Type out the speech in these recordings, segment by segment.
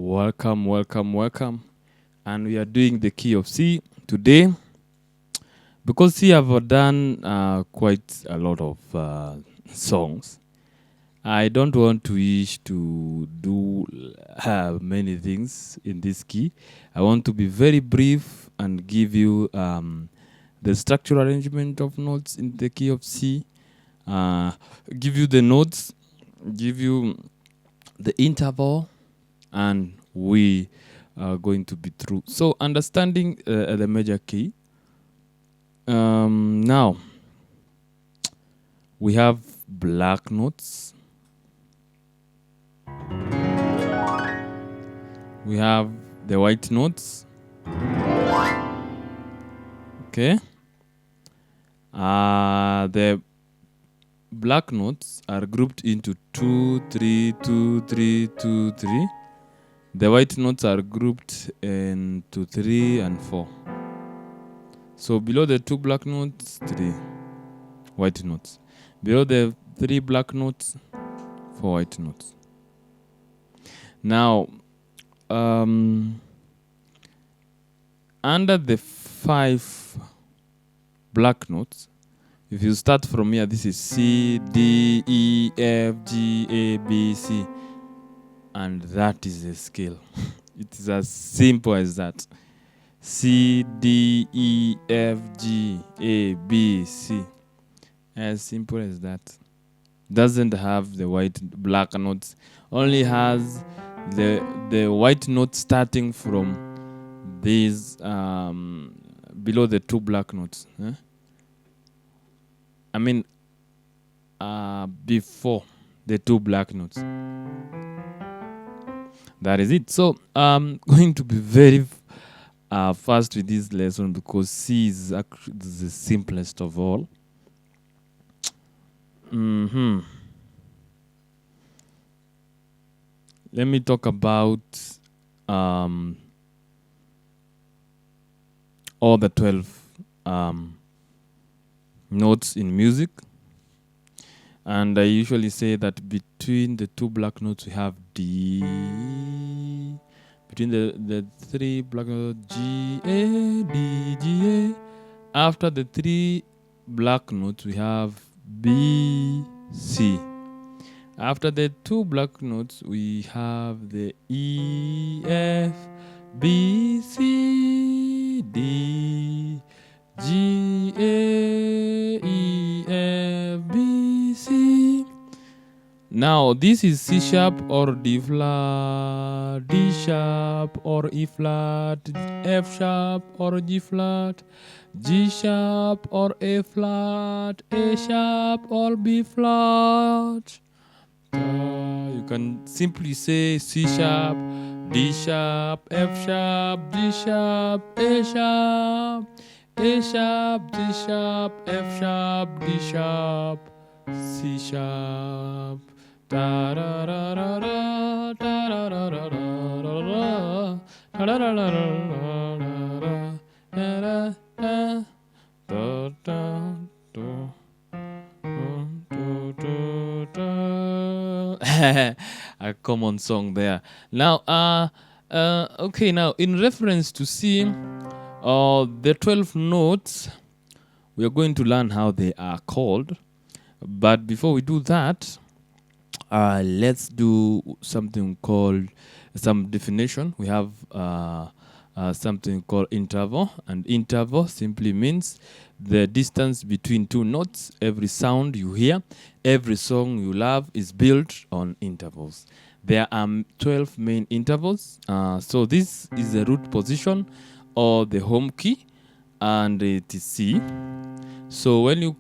Welcome, welcome, welcome. And we are doing the key of C today because C have done quite a lot of songs. I don't want to wish to do many things in this key. I want to be very brief and give you the structural arrangement of notes in the key of C, give you the notes, give you the interval, and we are going to be through. So understanding the major key. Now, we have black notes. We have the white notes. Okay. The black notes are grouped into 2, 3, 2, 3, 2, 3. The white notes are grouped into 3 and 4. So below the 2 black notes, 3 white notes. Below the 3 black notes, 4 white notes. Now, under the 5 black notes, if you start from here, this is C, D, E, F, G, A, B, C. And that is the scale. It is as simple as that. C, D, E, F, G, A, B, C. As simple as that. Doesn't have the black notes. Only has the white note starting from these below the 2 black notes. I mean, before the 2 black notes. That is it. So I'm going to be very fast with this lesson because C is actually the simplest of all. Let me talk about all the 12 notes in music. And I usually say that between the 2 black notes we have D. Between the 3 black notes, G, A, D, G, A. After the 3 black notes we have B, C. After the 2 black notes we have the E, F, B, C, D, G, A, E, F, B, C. Now this is C sharp or D flat, D sharp or E flat, F sharp or G flat, G sharp or A flat, A sharp or B flat. You can simply say C sharp, D sharp, F sharp, G sharp, A sharp, A sharp, D sharp, F sharp, D sharp, C sharp. Da da da da da da da da da da da da. A common song there. Now, okay. Now, in reference to C, the 12 notes, we are going to learn how they are called. But before we do that, let's do something called some definition. We have something called interval, and interval simply means the distance between 2 notes. Every sound you hear, every song you love is built on intervals. There are 12 main intervals. So this is the root position or the home key, and it is C. So when you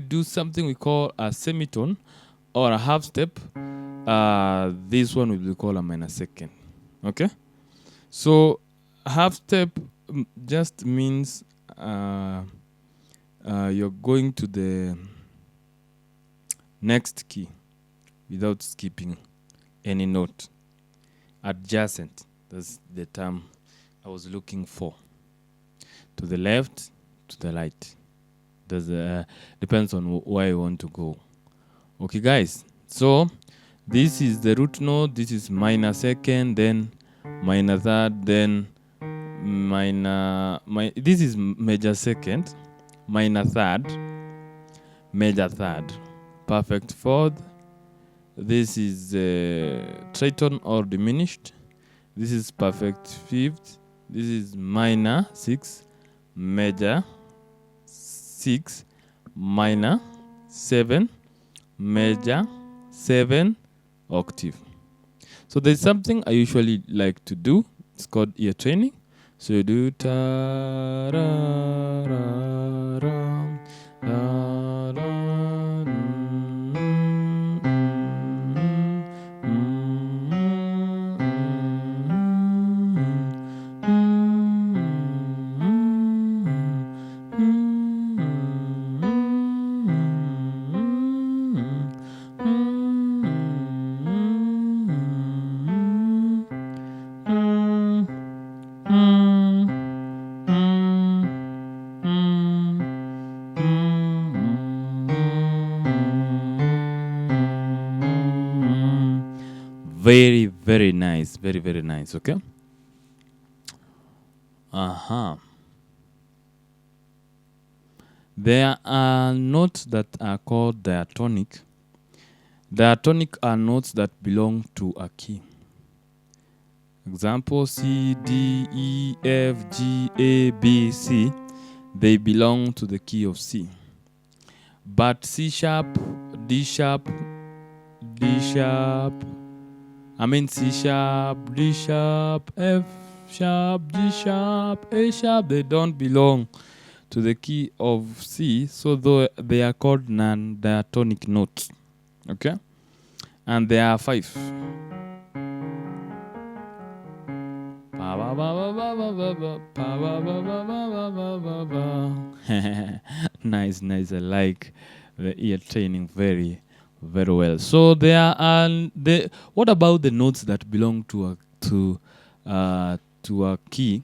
do something we call a semitone or a half step, this one will be called a minor second. Okay? So half step just means you're going to the next key without skipping any note. Adjacent, that's the term I was looking for. To the left, to the right. Depends on where you want to go. Okay, guys. So This is the root note, this is minor second, then minor third, then this is major second, minor third, major third, perfect fourth. This is triton or diminished. This is perfect fifth. This is minor 6, major 6, minor 7, major 7, octave. So there's something I usually like to do. It's called ear training. So you do ta ra ra ra ra ra very nice, very nice. Okay. There are notes that are called diatonic. Diatonic are notes that belong to a key. Example: C, D, E, F, G, A, B, C. They belong to the key of C. But C sharp, D sharp, C sharp, D sharp, F sharp, G sharp, A sharp, they don't belong to the key of C, so they are called non-diatonic notes. Okay? And there are 5. Nice. I like the ear training very well. So there are what about the notes that belong to a key?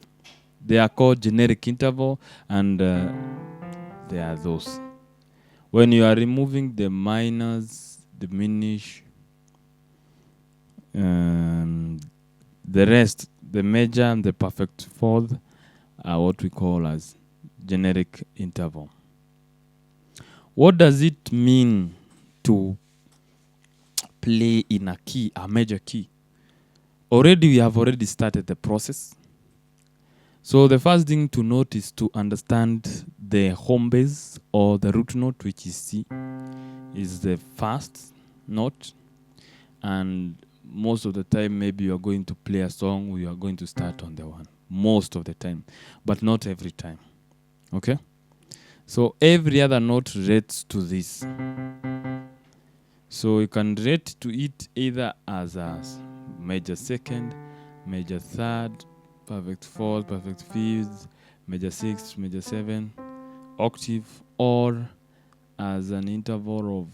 They are called generic interval, and they are those. When you are removing the minors, diminish, the rest, the major and the perfect fourth, are what we call as generic interval. What does it mean to play in a key, a major key? We have already started the process. So the first thing to note is to understand the home base or the root note, which is C, is the first note. And most of the time, maybe you are going to play a song, you are going to start on the one. Most of the time, but not every time. Okay? So every other note relates to this. So you can relate to it either as a major second, major third, perfect fourth, perfect fifth, major 6, major 7, octave, or as an interval of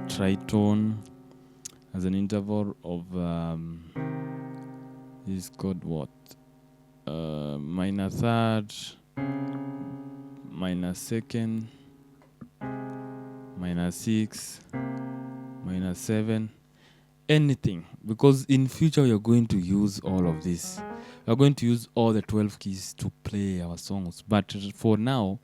tritone, as an interval of is called what? Minor third, minor second, minor 6, minor 7, anything, because in future you're going to use all of this. We're going to use all the 12 keys to play our songs, but for now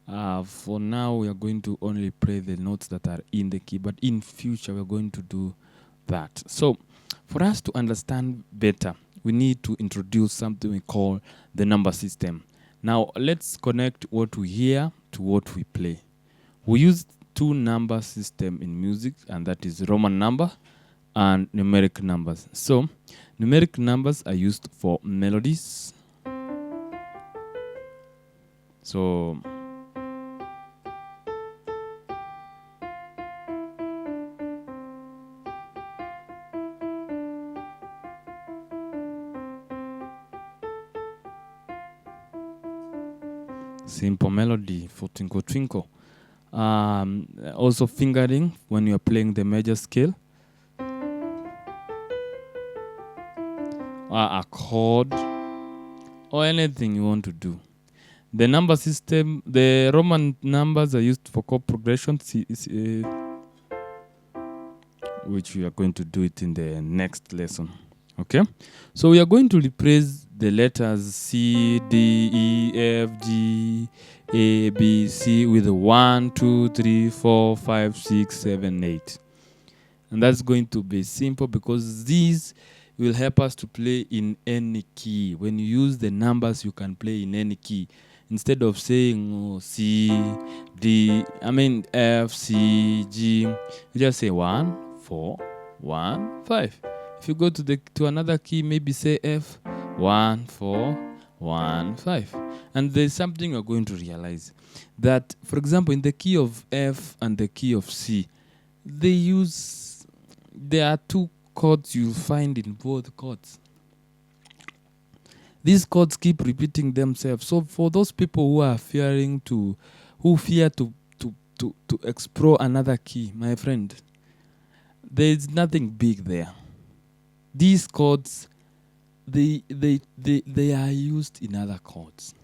we are going to only play the notes that are in the key, but in future we're going to do that. So for us to understand better, we need to introduce something we call the number system. Now let's connect what we hear to what we play. We use 2 number system in music, and that is Roman number and numeric numbers. So numeric numbers are used for melodies. So simple melody for Twinkle Twinkle. Also fingering when you are playing the major scale. A chord, or anything you want to do. The number system, the Roman numbers are used for chord progression. which we are going to do it in the next lesson. Okay, so we are going to replace the letters C, D, E, F, G, A, B, C with 1, 2, 3, 4, 5, 6, 7, 8. And that's going to be simple because these will help us to play in any key. When you use the numbers, you can play in any key. Instead of saying C, D, F, C, G, you just say 1, 4, 1, 5. If you go to another key, maybe say F, 1, 4, 1, 5. And there's something you're going to realize that, for example, in the key of F and the key of C, there are two chords you'll find in both chords. These chords keep repeating themselves. So for those people who fear to explore another key, my friend, there's nothing big there. These chords, they are used in other chords.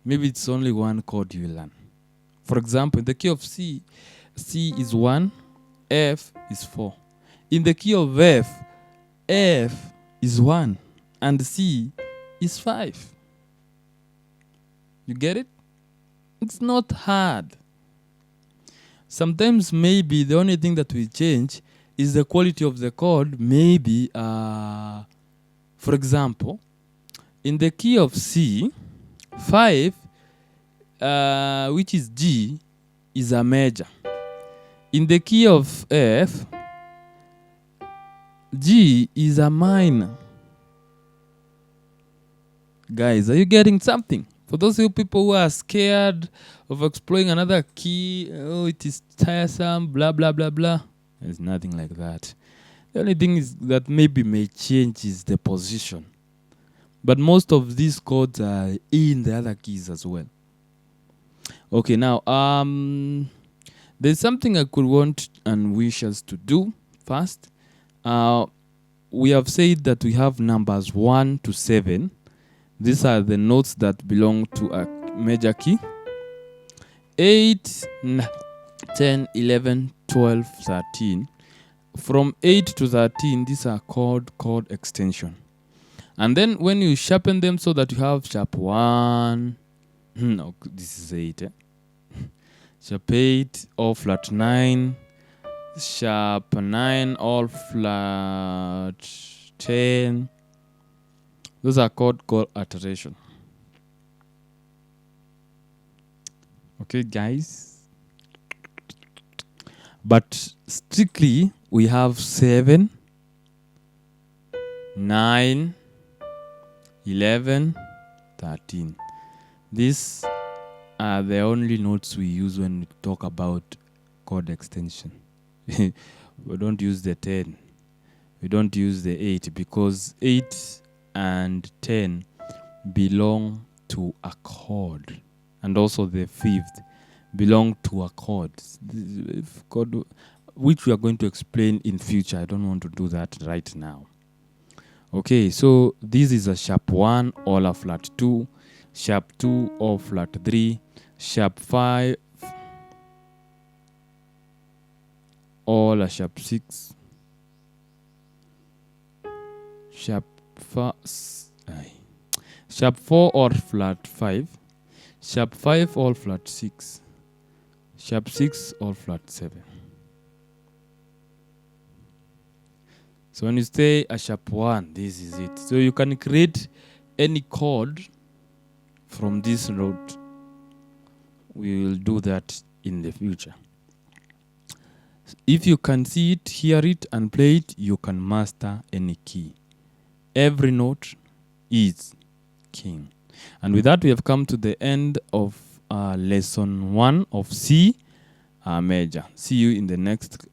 Maybe it's only one chord you learn. For example, in the key of C, C is 1, F is 4. In the key of F is 1 and C is 5. You get it? It's not hard. Sometimes maybe the only thing that will change is the quality of the chord. Maybe, for example, in the key of C, 5, which is G, is a major. In the key of F, G is a minor. Guys, are you getting something? For those people who are scared of exploring another key, it is tiresome, blah, blah, blah, blah. There's nothing like that. The only thing is that maybe may change is the position. But most of these chords are in the other keys as well. Okay, now, there's something I could want and wish us to do first. We have said that we have numbers 1 to 7. These are the notes that belong to a major key. 8, 10, 11, 12, 13. From 8 to 13, these are called chord extension. And then when you sharpen them so that you have sharp 1, no, this is 8. Sharp 8, or flat 9, sharp 9, or flat 10. Those are called chord alteration. Okay, guys? But strictly, we have 7, 9, 11, 13. These are the only notes we use when we talk about chord extension. We don't use the 10. We don't use the 8 because 8 and 10 belong to a chord. And also the 5th belong to a chord, which we are going to explain in future. I don't want to do that right now. Okay, so this is a sharp 1 or a flat 2, sharp 2 or flat 3, sharp 5 or a sharp 6, sharp 4 or flat 5, sharp 5 or flat 6, sharp 6 or flat 7. So when you say a sharp 1, this is it. So you can create any chord from this note. We will do that in the future. If you can see it, hear it, and play it, you can master any key. Every note is king. And with that, we have come to the end of lesson 1 of C major. See you in the next